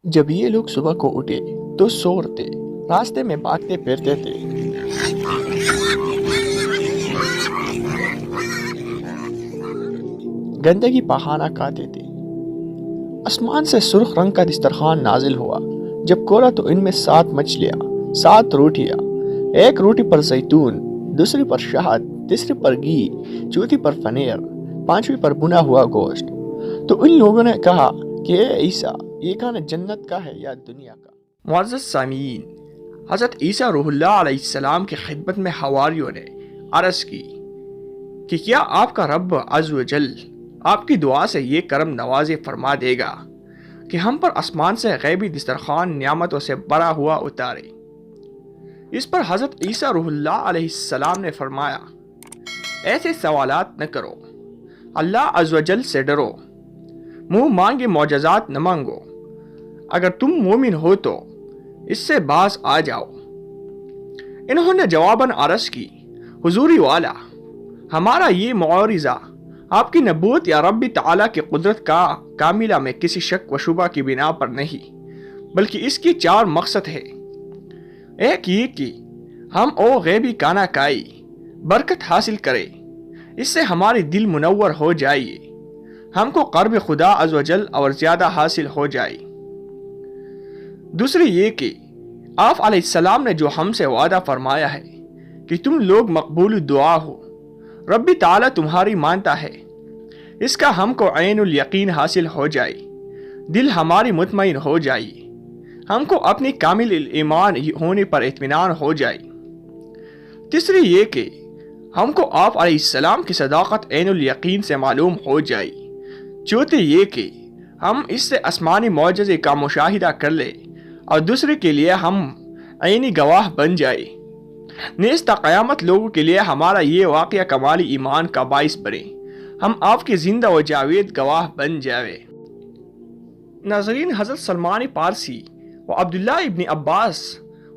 जब ये लोग सुबह को उठे तो शोर थे, रास्ते में भागते फिरते थे। गंदगी बहाना खाते थे। आसमान से सुर्ख रंग का दस्तरखान नाजिल हुआ। जब खोला तो इनमें 7 मछलियाँ, 7 रोटियाँ, एक रोटी पर जैतून, दूसरी पर शहद, तीसरी पर घी, चौथी पर पनीर, पांचवी पर भुना हुआ गोश्त। तो इन लोगों ने कहा कि ए ईसा, ये खाना जन्नत का है या दुनिया का। मुअज़्ज़ज़ सामीन, हज़रत ईसा रूहुल्लाह अलैहिस्सलाम की खिदमत में हवारियों ने अर्ज़ की कि क्या आपका रब अज़्ज़ व जल आपकी दुआ से ये करम नवाज़े फरमा देगा कि हम पर आसमान से गैबी दस्तरखान नियामतों से भरा हुआ उतारे। इस पर हज़रत ईसा रूहुल्लाह अलैहिस्सलाम ने फरमाया, ऐसे सवालात न करो, अल्लाह अज़्ज़ व जल से डरो, मुंह मांगे मौजज़ात न मांगो, अगर तुम मोमिन हो तो इससे बाज आ जाओ। इन्होंने जवाबन अर्ज़ की, हुजूरी वाला, हमारा ये मुआरिज़ा आपकी नबूवत या रब्बी ताला की कुदरत का कामिला में किसी शक व शुबा की बिना पर नहीं, बल्कि इसकी 4 मकसद है। एक ये कि हम ओ गैबी काना काई बरकत हासिल करें, इससे हमारी दिल मुनव्वर हो जाए, हमको क़र्ब खुदा अज़्ज़ व जल और ज़्यादा हासिल हो जाए। दूसरी ये कि आप अलैहिस्सलाम ने जो हमसे वादा फरमाया है कि तुम लोग मकबूल दुआ हो, रब्बी ताला तुम्हारी मानता है, इसका हमको ऐनुल यकीन हासिल हो जाए, दिल हमारी मुतमईन हो जाए, हमको अपनी कामिल ईमान होने पर इत्मीनान हो जाए। तीसरी ये कि हमको आप अलैहिस्सलाम की सदाकत ऐनुल यकीन से मालूम हो जाए। चौथी ये कि हम इससे आसमानी मौजज़े का मुशाहिदा कर ले और दूसरे के लिए हम ऐनी गवाह बन जाए। नेस्ता क़यामत लोगों के लिए हमारा ये वाक़या कमाली ईमान का बाइस बने, हम आपके ज़िंदा व जावेद गवाह बन जावे। नाज़रीन, हज़रत सलमान पारसी व अब्दुल्लाह इब्न अब्बास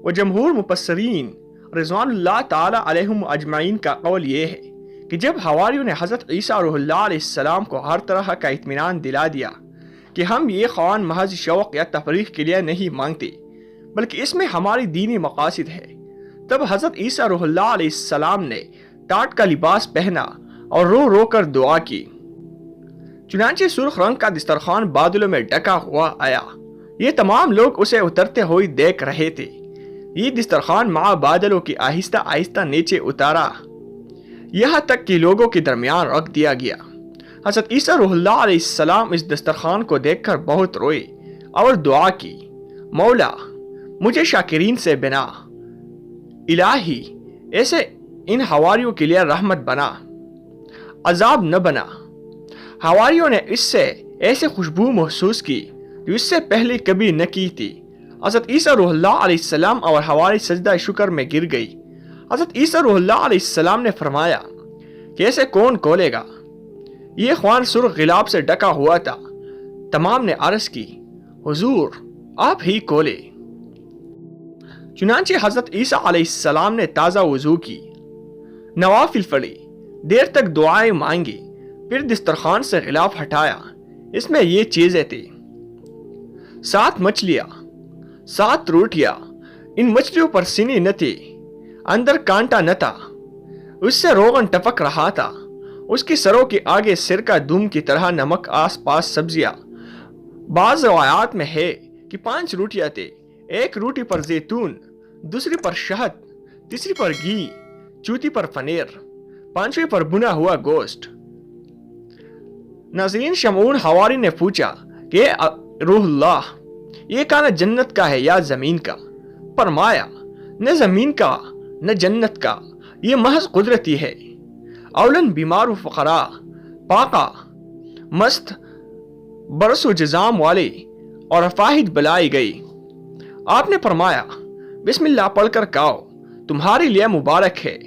व जमहूर मुफस्सिरीन रिज़वानुल्लाह ताला अलैहिम अजमाइन का कौल ये है कि जब हवारियों ने हज़रत ईसा रूहुल्लाह अलैहिस्सलाम को हर तरह का इत्मीनान दिला दिया कि हम ये ख़वान महज शौक़ या तफरीक़ के लिए नहीं मांगते, बल्कि इसमें हमारी दीनी मक़ासिद है, तब हज़रत ईसा रूहुल्लाह अलैहिस्सलाम ने टाट का लिबास पहना और रो रो कर दुआ की। चुनांचे सुर्ख रंग का दस्तरखान बादलों में ढका हुआ आया। ये तमाम लोग उसे उतरते हुए देख रहे थे। ये दस्तरखान मा बादलों की आहिस्ता आहिस्ता नीचे उतारा, यहाँ तक कि लोगों के दरमियान रख दिया गया। हज़रत ईसा रूहुल्लाह अलैहिस्सलाम इस दस्तरखान को देखकर बहुत रोए और दुआ की, मौला मुझे शाकिरीन से बना, इलाही ऐसे इन हवारियों के लिए रहमत बना, अजाब न बना। हवारियों ने इससे ऐसे खुशबू महसूस की जो इससे पहले कभी न की थी। हज़रत ईसा रूहुल्लाह अलैहिस्सलाम और हवारी सजदा शुक्र में गिर गई। हज़रत ईसा रूहुल्लाह अलैहिस्सलाम ने फरमाया कि ऐसे कौन खोलेगा? ये ख्वान सुर्ख गिलाब से ढका हुआ था। तमाम ने अर्ज़ की, हुजूर आप ही खोले। चुनांचे हज़रत ईसा अलैहिस्सलाम ने ताज़ा वज़ू की, नवाफिल पढ़ी, देर तक दुआएं मांगी, फिर दस्तरखान से गिलाफ हटाया। इसमें ये चीज़ें थी: 7 मछलियाँ, 7 रोटियाँ। इन मछलियों पर सीने न थे, अंदर कांटा न था, उससे रोगन टपक रहा था, उसकी सरों के आगे सिरका दुम की तरह नमक, आस पास सब्जियाँ। बाज़ रवायात में है कि 5 रोटियाँ थे, एक रोटी पर जैतून, दूसरी पर शहद, तीसरी पर घी, चौथी पर पनीर, पांचवी पर भुना हुआ गोश्त। नाज़रीन, शमऊन हवारी ने पूछा कि रूहुल्लाह, ये खाना जन्नत का है या ज़मीन का? फरमाया, न ज़मीन का न जन्नत का, ये महज कुदरती है। औलन बीमार व फ़क़रा, पाका, मस्त, बरस व जज़ाम वाले और अफाहिद बुलाई गई। आपने फरमाया, बिस्मिल्लाह पढ़कर खाओ, तुम्हारे लिए मुबारक है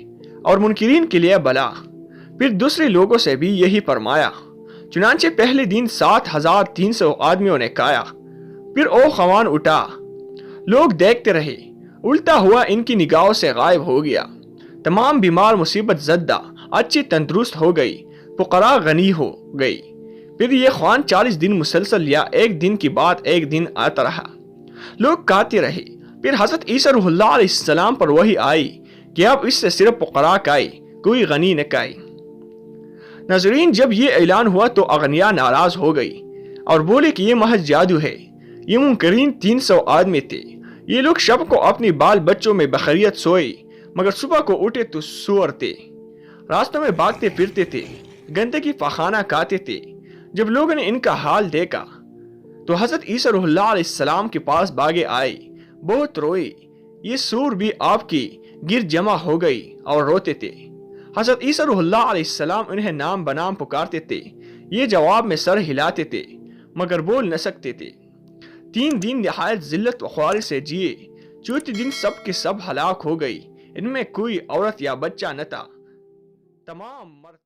और मुनकिरीन के लिए बला। फिर दूसरे लोगों से भी यही फरमाया। चुनांचे पहले दिन 7300 आदमियों ने खाया। फिर ओ ख़वान उठा, लोग देखते रहे, उल्टा हुआ इनकी निगाहों से गायब हो गया। तमाम बीमार मुसीबत ज़द्दा अच्छी तंदुरुस्त हो गई, फ़ुक़रा गनी हो गई। پھر یہ خوان 40 دن مسلسل یا ایک دن کے بعد ایک دن آتا رہا۔ لوگ کہتے رہے۔ پھر حضرت عیسیٰ روح اللہ علیہ السلام پر وحی آئی کہ اب اس سے صرف فقراء کھائے، کوئی غنی نہ کھائے۔ ناظرین، جب یہ اعلان ہوا تو اغنیاء ناراض ہو گئی اور بولے کہ یہ محض جادو ہے۔ یہ منکرین 300 آدمی تھے۔ یہ لوگ شب کو اپنی بال بچوں میں بخیریت سوئے، مگر صبح کو اٹھے تو سور تھے، راستوں میں بھاگتے پھرتے تھے، گندگی پاخانہ کھاتے تھے۔ جب لوگوں نے ان کا حال دیکھا تو حضرت عیسیٰ روح اللہ علیہ السلام کے پاس بھاگے آئے، بہت روئے۔ یہ سور بھی آپ کی گرد جمع ہو گئی اور روتے تھے۔ حضرت عیسیٰ روح اللہ علیہ السلام انہیں نام بنام پکارتے تھے۔ یہ جواب میں سر ہلاتے تھے مگر بول نہ سکتے تھے۔ 3 دن نہایت ذلت و خواری سے جیے۔ چوتھے دن سب کے سب ہلاک ہو گئی۔ ان میں کوئی عورت یا بچہ نہ تھا، تمام مرد